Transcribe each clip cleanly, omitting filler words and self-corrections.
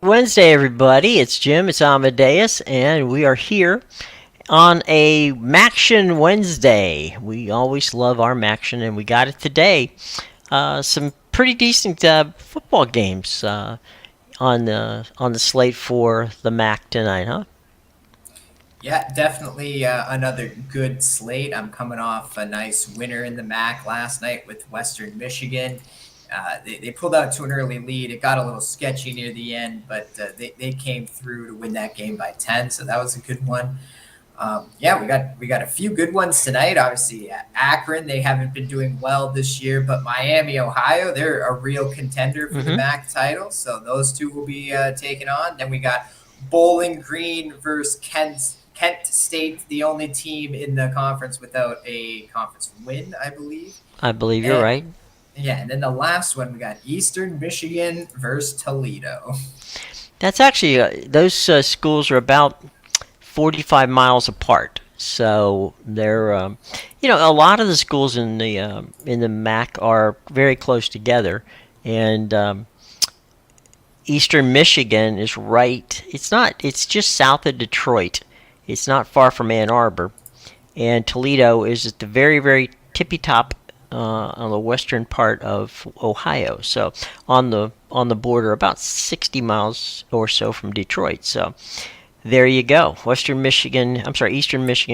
Wednesday, everybody. It's Jim, it's Amadeus, and we are here on a Maction Wednesday. We always love our Maction, and we got it today. Some pretty decent football games on the slate for the Mac tonight, huh? Yeah, definitely another good slate. I'm coming off a nice winner in the MAC last night with Western Michigan. They pulled out to an early lead. It got a little sketchy near the end, but they came through to win that game by 10, so that was a good one. Yeah, we got a few good ones tonight. Obviously, Akron, they haven't been doing well this year, but Miami, Ohio, they're a real contender for the Mm-hmm. MAC title. So those two will be taken on. Then we got Bowling Green versus Kent State, the only team in the conference without a conference win, I believe. I believe you're And right. yeah, and then the last one we got Eastern Michigan versus Toledo. That's actually those schools are about 45 miles apart. So they're, a lot of the schools in the MAC are very close together, and Eastern Michigan is right. It's not. It's just south of Detroit. It's not far from Ann Arbor, and Toledo is at the very, very tippy top on the western part of Ohio. So on the border, about 60 miles or so from Detroit. So there you go. Eastern Michigan,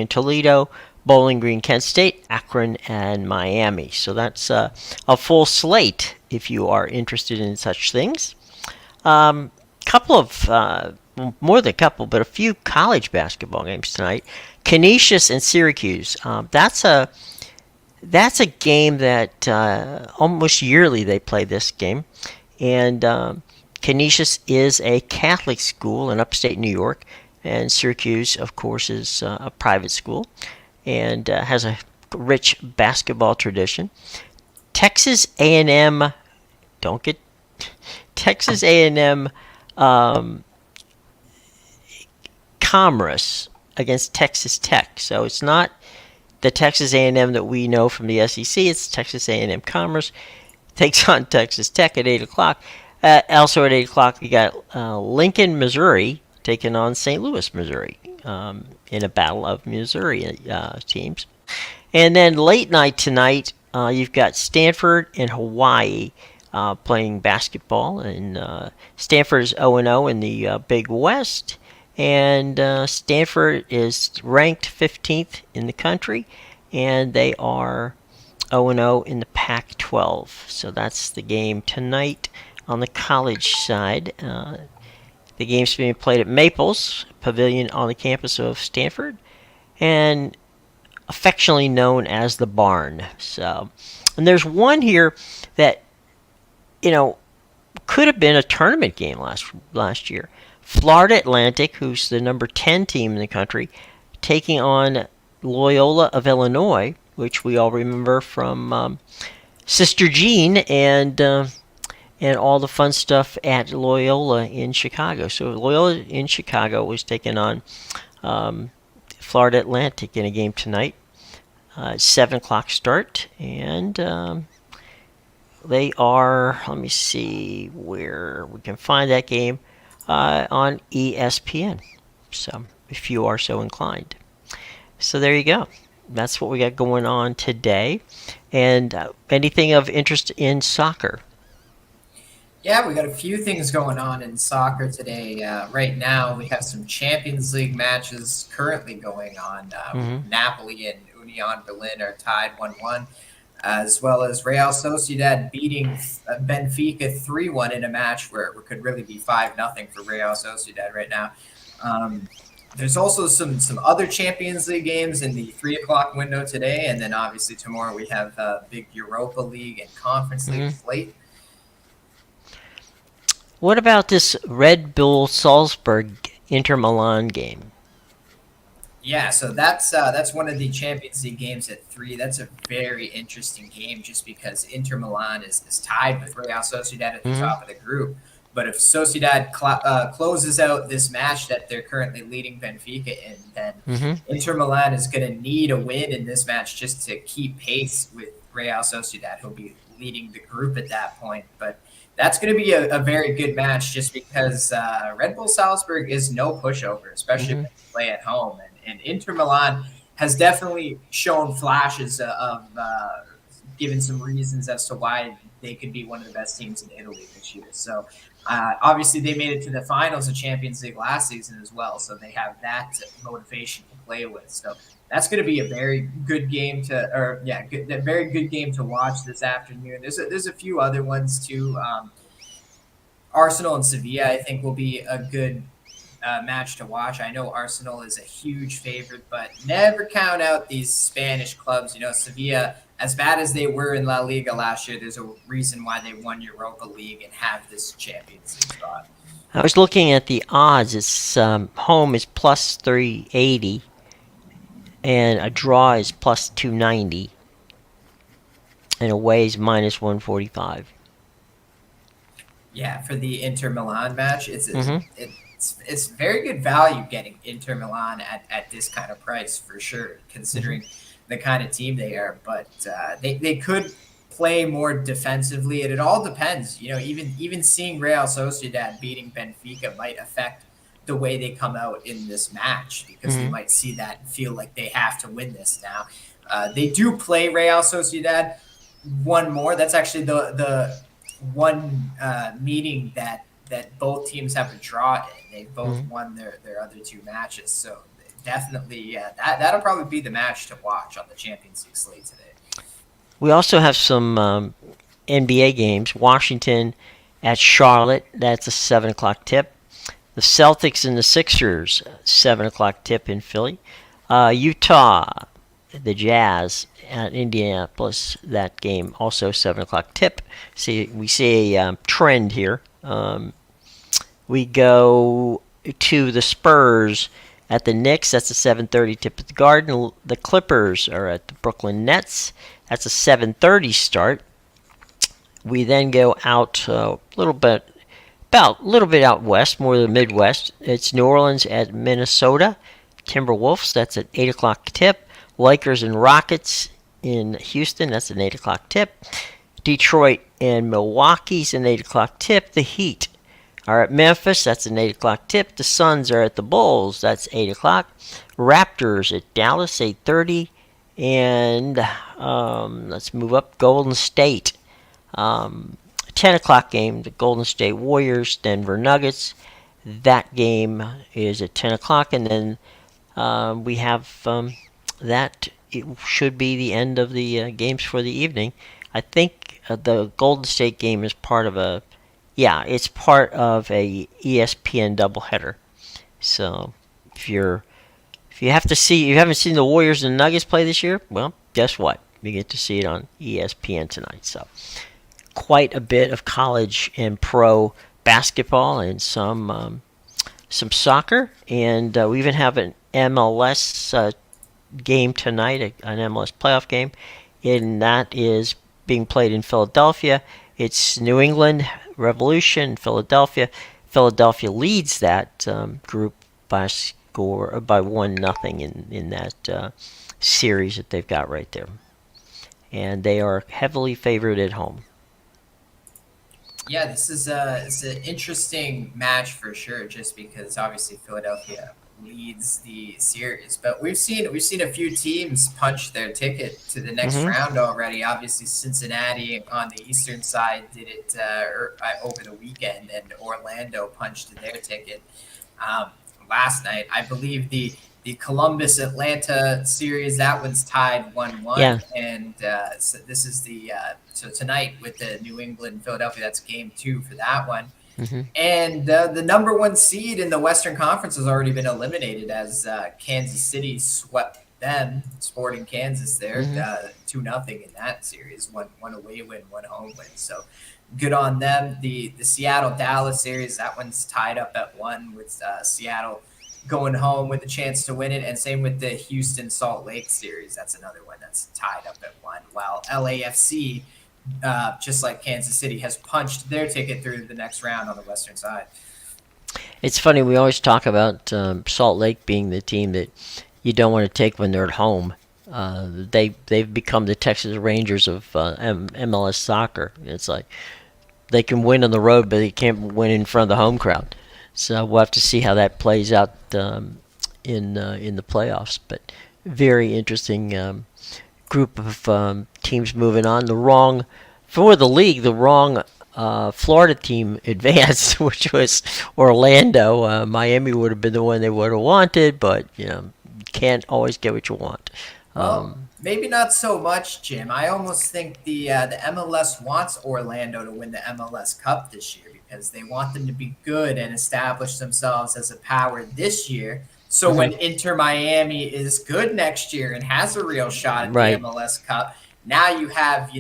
Toledo, Bowling Green, Kent State, Akron, and Miami. So that's a full slate if you are interested in such things. Couple of more than a couple, but a few college basketball games tonight. Canisius and Syracuse. That's a game that almost yearly they play this game, and Canisius is a Catholic school in upstate New York, and Syracuse, of course, is a private school and has a rich basketball tradition. Texas A&M, don't get Texas A&M um, Commerce against Texas Tech. So it's not the Texas A&M that we know from the SEC. It's Texas A&M Commerce takes on Texas Tech at 8 o'clock. Also at 8 o'clock, we got Lincoln, Missouri, taking on St. Louis, Missouri, in a battle of Missouri teams. And then late night tonight, you've got Stanford and Hawaii playing basketball, and Stanford is 0-0 in the Big West, and Stanford is ranked 15th in the country, and they are 0-0 in the Pac-12. So that's the game tonight on the college side. The game's being played at Maples Pavilion on the campus of Stanford, and affectionately known as the Barn. So, and there's one here that you know could have been a tournament game last year. Florida Atlantic, who's the number 10 team in the country, taking on Loyola of Illinois, which we all remember from Sister Jean and all the fun stuff at Loyola in Chicago. So Loyola in Chicago was taking on Florida Atlantic in a game tonight. 7 o'clock start, and they are. Let me see where we can find that game on ESPN. So if you are so inclined. So there you go. That's what we got going on today. And anything of interest in soccer? Yeah, we got a few things going on in soccer today. Right now, we have some Champions League matches currently going on. Mm-hmm. Napoli and Union Berlin are tied 1-1, as well as Real Sociedad beating Benfica 3-1 in a match where it could really be 5-0 for Real Sociedad right now. Um, there's also some other Champions League games in the 3 o'clock window today, and then obviously tomorrow we have big Europa League and Conference League Mm-hmm. slate. What about this Red Bull Salzburg Inter Milan game? Yeah, so that's one of the Champions League games at 3. That's a very interesting game just because Inter Milan is tied with Real Sociedad at the Mm-hmm. top of the group. But if Sociedad closes out this match that they're currently leading Benfica in, then Mm-hmm. Inter Milan is going to need a win in this match just to keep pace with Real Sociedad, who'll be leading the group at that point. But That's going to be a very good match just because Red Bull Salzburg is no pushover, especially Hmm. when they play at home. And Inter Milan has definitely shown flashes of given some reasons as to why they could be one of the best teams in Italy this year. So obviously they made it to the finals of Champions League last season as well. So they have that motivation to play with. So that's going to be a very good game a very good game to watch this afternoon. There's a few other ones too. Arsenal and Sevilla, I think, will be a good match to watch. I know Arsenal is a huge favorite, but never count out these Spanish clubs. You know, Sevilla, as bad as they were in La Liga last year, there's a reason why they won Europa League and have this Champions League spot. I was looking at the odds. It's home is plus 380, and a draw is plus 290, and away is minus 145. Yeah, for the Inter Milan match, Hmm. it's very good value getting Inter Milan at this kind of price for sure, Hmm. considering the kind of team they are. But they could play more defensively, and it all depends. You know, even seeing Real Sociedad beating Benfica might affect the way they come out in this match because they Hmm. might see that and feel like they have to win this now. They do play Real Sociedad one more. That's actually the one meeting that both teams have a draw in. They both Hmm. won their other two matches, so definitely, yeah, that'll probably be the match to watch on the Champions League slate today. We also have some NBA games. Washington at Charlotte. That's a 7 o'clock tip. The Celtics and the Sixers, 7 o'clock tip in Philly. Utah, the Jazz at Indianapolis. That game also 7 o'clock tip. We see a trend here. We go to the Spurs at the Knicks. That's a 7:30 tip at the Garden. The Clippers are at the Brooklyn Nets. That's a 7:30 start. We then go out a little bit out west, more of the Midwest. It's New Orleans at Minnesota. Timberwolves. That's an 8 o'clock tip. Lakers and Rockets in Houston. That's an 8 o'clock tip. Detroit and Milwaukee's an 8 o'clock tip. The Heat are at Memphis. That's an 8 o'clock tip. The Suns are at the Bulls. That's 8 o'clock. Raptors at Dallas, 8:30. And let's move up. Golden State. Um, 10 o'clock game. The Golden State Warriors, Denver Nuggets. That game is at 10 o'clock. And then we have that. It should be the end of the games for the evening. I think the Golden State game is part of a it's part of a ESPN doubleheader. So if you have to see you haven't seen the Warriors and Nuggets play this year, well, guess what? You get to see it on ESPN tonight. So quite a bit of college and pro basketball and some soccer, and we even have an MLS game tonight, an MLS playoff game, and that is being played in Philadelphia. It's New England Revolution, Philadelphia. Philadelphia leads that group by 1-0 in that series that they've got right there, and they are heavily favored at home. Yeah, this is it's an interesting match for sure, just because obviously Philadelphia leads the series, but we've seen a few teams punch their ticket to the next Hmm. round already. Obviously, Cincinnati on the eastern side did it over the weekend, and Orlando punched their ticket um, last night. I believe the Columbus Atlanta series, that one's tied 1-1, Yeah. and so this is the so tonight with the New England Philadelphia, that's game two for that one. Hmm. And the number one seed in the Western Conference has already been eliminated as Kansas City swept them, Sporting Kansas there, Hmm. 2-0 in that series, one away win, one home win. So good on them. The Seattle Dallas series, that one's tied up at 1 with Seattle going home with a chance to win it, and same with the Houston Salt Lake series. That's another one that's tied up at 1. While LAFC, just like Kansas City, has punched their ticket through the next round on the western side. It's funny, we always talk about Salt Lake being the team that you don't want to take when they're at home. They've become the Texas Rangers of MLS soccer. It's like they can win on the road, but they can't win in front of the home crowd. So we'll have to see how that plays out in the playoffs. But very interesting group of teams moving on. The wrong for the league, the wrong Florida team advanced, which was Orlando. Miami would have been the one they would have wanted, but you can't always get what you want. Well, maybe not so much, Jim. I almost think the MLS wants Orlando to win the MLS Cup this year because they want them to be good and establish themselves as a power this year. So when Inter Miami is good next year and has a real shot at the MLS Cup, now you have,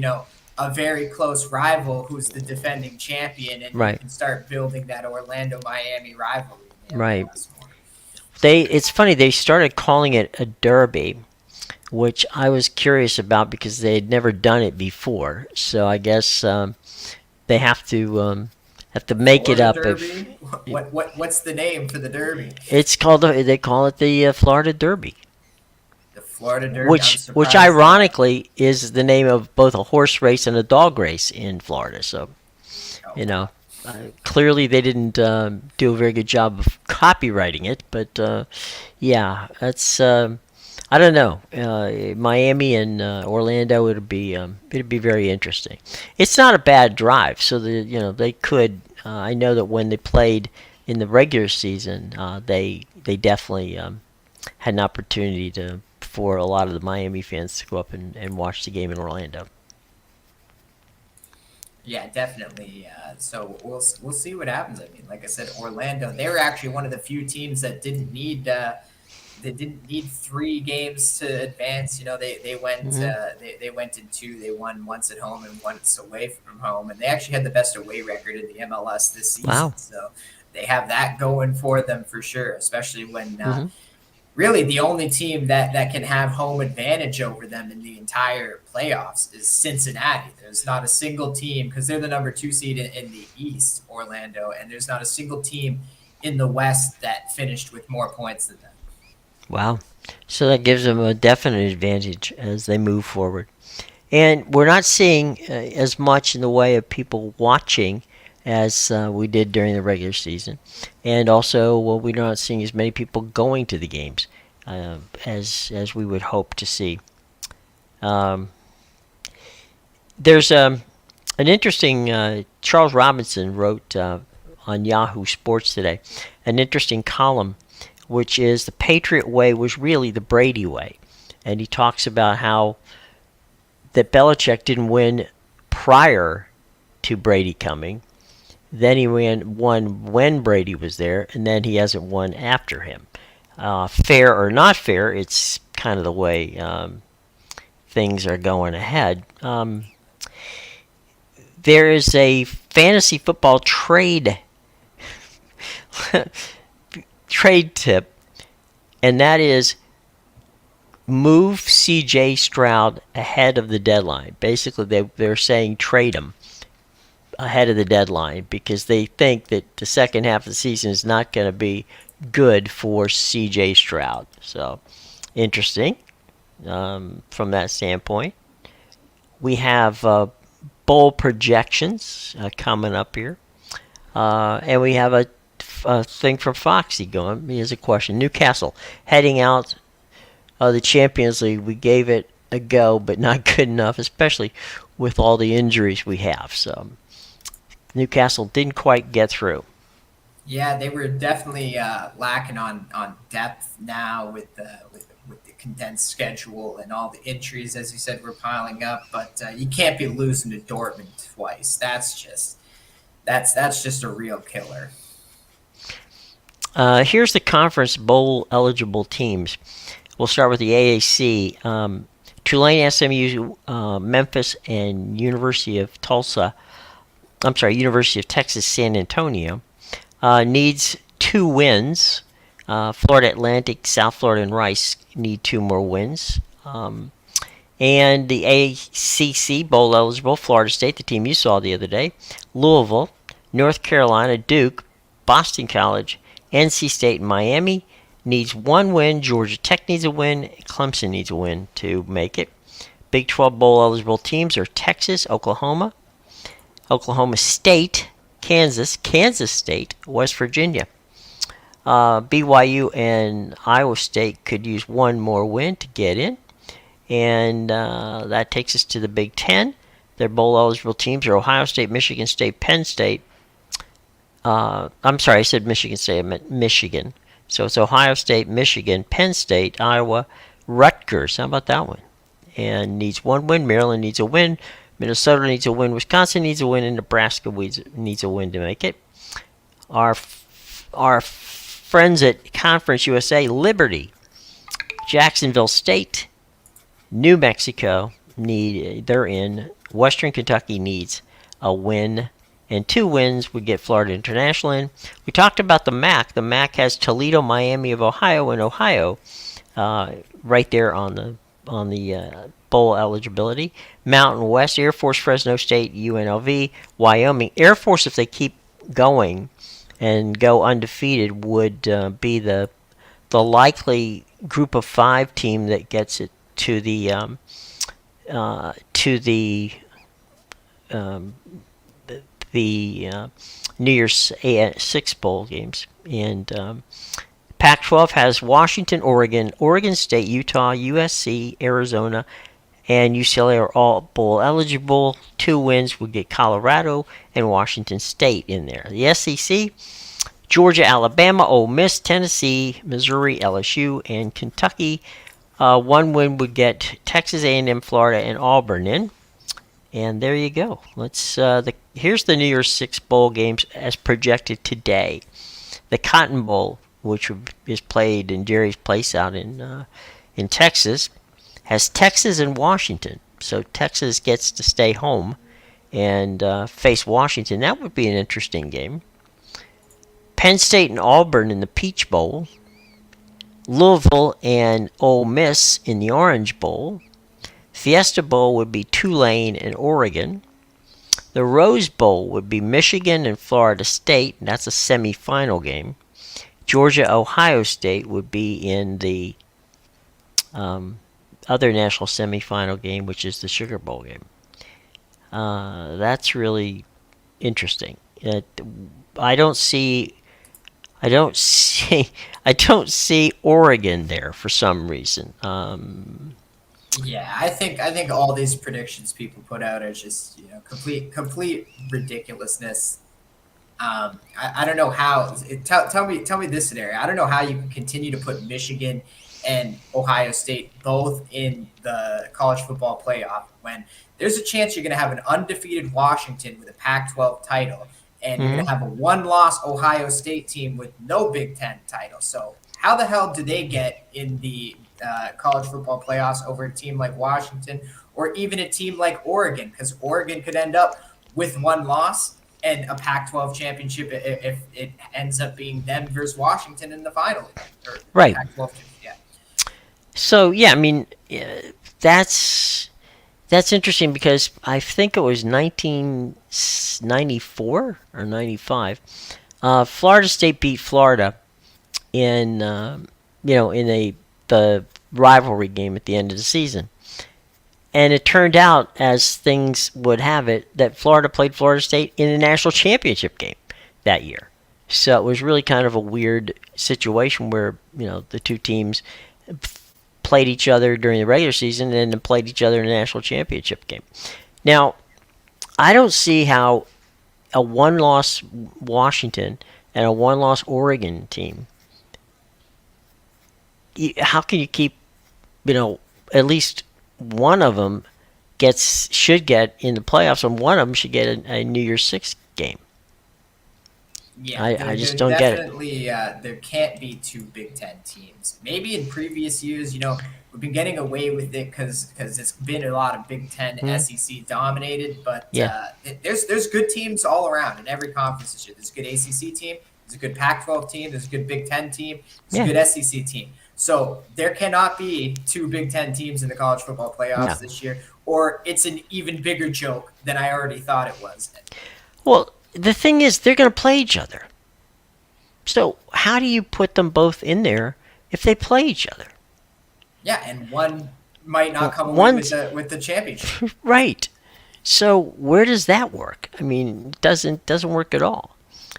a very close rival who's the defending champion, and you can start building that Orlando-Miami rivalry. Right. It's funny, they started calling it a derby, which I was curious about because they had never done it before. So I guess they have to make Florida it up. Derby? What's the name for the derby? It's called they call it the Florida Derby. The Florida Derby, which ironically is the name of both a horse race and a dog race in Florida. So, clearly they didn't do a very good job of copywriting it. But yeah, that's I don't know. Miami and Orlando it'd be very interesting. It's not a bad drive, so they could. I know that when they played in the regular season, they definitely had an opportunity for a lot of the Miami fans to go up and watch the game in Orlando. Yeah, definitely. So we'll see what happens. I mean, like I said, Orlando, they were actually one of the few teams that didn't need 3 games to advance. They went they went in 2. They won once at home and once away from home, and they actually had the best away record in the MLS this season. Wow. So they have that going for them for sure, especially when really the only team that can have home advantage over them in the entire playoffs is Cincinnati. There's not a single team, because they're the number 2 seed in the East, Orlando, and there's not a single team in the West that finished with more points than them. Wow. So that gives them a definite advantage as they move forward. And we're not seeing as much in the way of people watching as we did during the regular season. And also, we're not seeing as many people going to the games as we would hope to see. There's an interesting, Charles Robinson wrote on Yahoo Sports today, an interesting column, which is the Patriot way was really the Brady way. And he talks about how that Belichick didn't win prior to Brady coming. Then he won when Brady was there, and then he hasn't won after him. Fair or not fair, it's kind of the way things are going ahead. There is a fantasy football trade tip, and that is move C.J. Stroud ahead of the deadline. Basically, they're saying trade him ahead of the deadline because they think that the second half of the season is not going to be good for C.J. Stroud. So, interesting from that standpoint. We have bowl projections coming up here. And we have a thing from Foxy going. Here's a question. Newcastle heading out of the Champions League. We gave it a go, but not good enough, especially with all the injuries we have. So Newcastle didn't quite get through. Yeah, they were definitely lacking on depth now with the condensed schedule and all the injuries, as you said, were piling up. But you can't be losing to Dortmund twice. That's just a real killer. Here's the conference bowl eligible teams. We'll start with the AAC. Tulane, SMU, Memphis, and University of Texas San Antonio needs 2 wins. Florida Atlantic, South Florida, and Rice need 2 more wins. And the ACC bowl eligible, Florida State, the team you saw the other day, Louisville, North Carolina, Duke, Boston College, NC State, and Miami needs 1 win. Georgia Tech needs a win. Clemson needs a win to make it. Big 12 bowl eligible teams are Texas, Oklahoma, Oklahoma State, Kansas State, West Virginia. BYU and Iowa State could use one more win to get in. And that takes us to the Big Ten. Their bowl-eligible teams are Ohio State, Michigan State, Penn State. I'm sorry, I said Michigan State. I meant Michigan. So it's Ohio State, Michigan, Penn State, Iowa, Rutgers. How about that one? And needs one win. Maryland needs a win. Minnesota needs a win. Wisconsin needs a win. And Nebraska needs a win to make it. Our friends at Conference USA, Liberty, Jacksonville State, New Mexico they're in. Western Kentucky needs a win, and 2 wins would get Florida International in. We talked about the MAC. The MAC has Toledo, Miami of Ohio, and Ohio right there on the bowl eligibility. Mountain West, Air Force, Fresno State, UNLV, Wyoming. Air Force, if they keep going and go undefeated, would be the likely Group of 5 team that gets it to the New Year's 6 bowl games. And Pac-12 has Washington, Oregon State, Utah, USC, Arizona, and UCLA are all bowl eligible. 2 wins would get Colorado and Washington State in there. The SEC, Georgia, Alabama, Ole Miss, Tennessee, Missouri, LSU, and Kentucky. 1 win would get Texas A&M, Florida, and Auburn in. And there you go. Here's the New Year's 6 bowl games as projected today. The Cotton Bowl, which is played in Jerry's place out in Texas, has Texas and Washington. So Texas gets to stay home and face Washington. That would be an interesting game. Penn State and Auburn in the Peach Bowl. Louisville and Ole Miss in the Orange Bowl. Fiesta Bowl would be Tulane and Oregon. The Rose Bowl would be Michigan and Florida State, and that's a semifinal game. Georgia, Ohio State would be in the other national semifinal game, which is the Sugar Bowl game. That's really interesting. I don't see Oregon there for some reason. Yeah, I think all these predictions people put out are just complete ridiculousness. I don't know how. Tell me this scenario. I don't know how you can continue to put Michigan and Ohio State both in the college football playoff when there's a chance you're going to have an undefeated Washington with a Pac-12 title, and you're going to have a 1-loss Ohio State team with no Big Ten title. So how the hell do they get in the college football playoffs over a team like Washington or even a team like Oregon? Because Oregon could end up with 1 loss and a Pac-12 championship if it ends up being them versus Washington in the final. Right. Pac-12, yeah. So, yeah, I mean, that's interesting because I think it was 1994 or 95. Florida State beat Florida in the rivalry game at the end of the season. And it turned out, as things would have it, that Florida played Florida State in the national championship game that year. So it was really kind of a weird situation where, the 2 teams played each other during the regular season and then played each other in the national championship game. Now, I don't see how a 1-loss Washington and a 1-loss Oregon team, how can you keep, at least one of them should get in the playoffs, and one of them should get a New Year's 6 game. Yeah, I just don't get it. Definitely, there can't be 2 Big Ten teams. Maybe in previous years, we've been getting away with it because it's been a lot of Big Ten SEC dominated. But there's good teams all around in every conference this year. There's a good ACC team. There's a good Pac-12 team. There's a good Big Ten team. There's a good SEC team. So there cannot be 2 Big Ten teams in the college football playoffs this year, or it's an even bigger joke than I already thought it was. Well, the thing is, they're going to play each other. So how do you put them both in there if they play each other? Yeah, and one might not come away with the championship. Right. So where does that work? I mean, it doesn't work at all.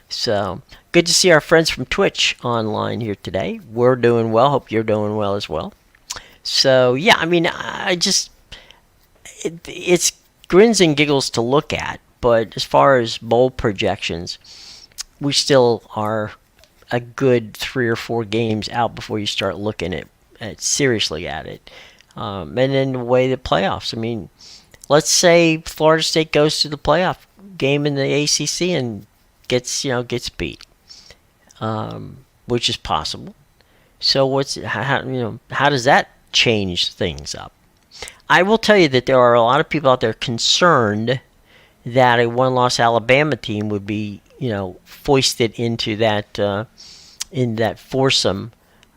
So good to see our friends from Twitch online here today. We're doing well. Hope you're doing well as well. So yeah, I mean, it's grins and giggles to look at, but as far as bowl projections, we still are a good 3 or 4 games out before you start looking at seriously at it. And then the way the playoffs. I mean, let's say Florida State goes to the playoff game in the ACC and gets beat, which is possible. So how does that change things up? I will tell you that there are a lot of people out there concerned that a one-loss Alabama team would be foisted into that in that foursome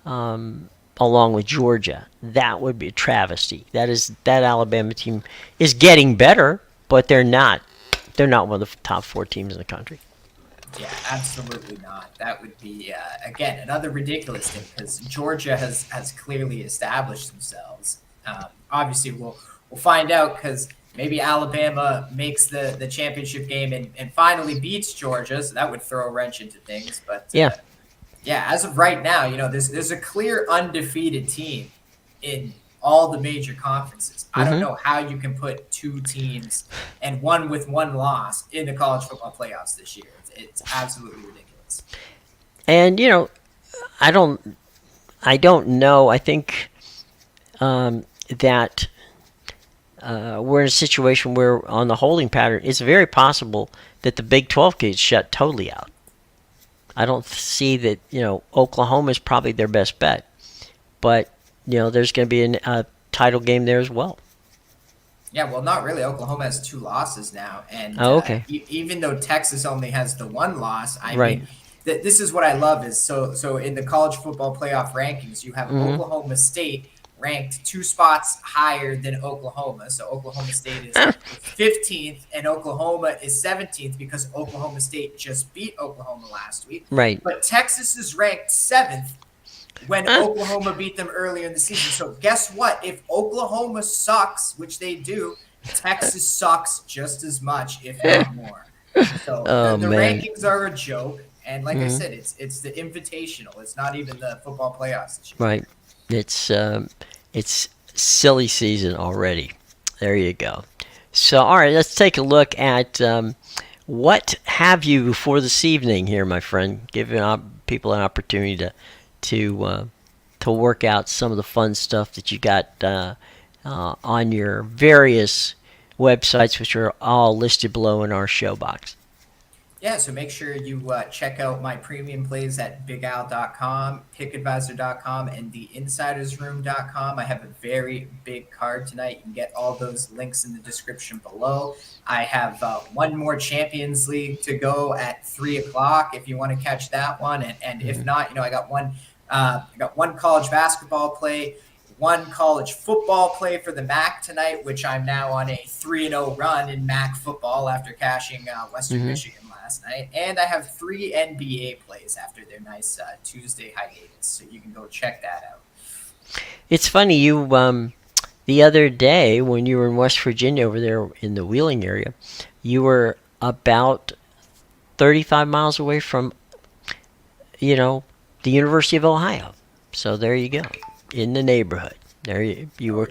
along with Georgia. That would be a travesty. That Alabama team is getting better, but they're not one of the top 4 teams in the country. Yeah, absolutely not. That would be again another ridiculous thing because Georgia has clearly established themselves. Obviously, we'll find out because maybe Alabama makes the championship game and finally beats Georgia, so that would throw a wrench into things. But Yeah. Yeah, as of right now, there's a clear undefeated team in all the major conferences. I don't know how you can put 2 teams and one with 1 loss in the college football playoffs this year. It's absolutely ridiculous. And I don't know. I think that we're in a situation where on the holding pattern, it's very possible that the Big 12 gets shut totally out. I don't see that, Oklahoma is probably their best bet. But, there's going to be a title game there as well. Yeah, well, not really. Oklahoma has 2 losses now. And okay. Even though Texas only has the 1 loss, I Right. mean, this is what I love is so in the college football playoff rankings, you have Oklahoma State ranked 2 spots higher than Oklahoma. So Oklahoma State is 15th and Oklahoma is 17th because Oklahoma State just beat Oklahoma last week. Right. But Texas is ranked 7th when Oklahoma beat them earlier in the season. So guess what? If Oklahoma sucks, which they do, Texas sucks just as much, if not more. So the rankings are a joke. And like I said, it's the invitational. It's not even the football playoffs this year. Right. It's silly season already. There you go. So, all right, let's take a look at what have you for this evening here, my friend. Giving people an opportunity to work out some of the fun stuff that you got on your various websites, which are all listed below in our show box. Yeah, so make sure you check out my premium plays at bigal.com, pickadvisor.com, and theinsidersroom.com. I have a very big card tonight. You can get all those links in the description below. I have one more Champions League to go at 3 o'clock if you want to catch that one. And if not, I got one college basketball play, 1 college football play for the MAC tonight, which I'm now on a 3-0 run in MAC football after cashing Western Michigan last night. And I have 3 NBA plays after their nice Tuesday hiatus, so you can go check that out. It's funny, you the other day when you were in West Virginia over there in the Wheeling area, you were about 35 miles away from, the University of Ohio. So there you go, in the neighborhood. There you were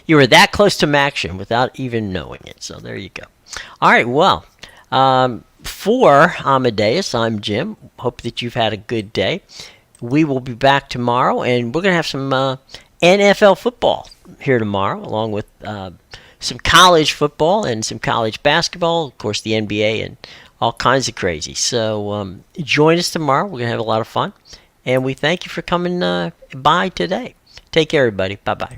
you were that close to action without even knowing it. So there you go. All right, well, for Amadeus, I'm Jim. Hope that you've had a good day. We will be back tomorrow, and we're going to have some NFL football here tomorrow, along with some college football and some college basketball, of course, the NBA, and all kinds of crazy. So join us tomorrow. We're going to have a lot of fun, and we thank you for coming by today. Take care, everybody. Bye-bye.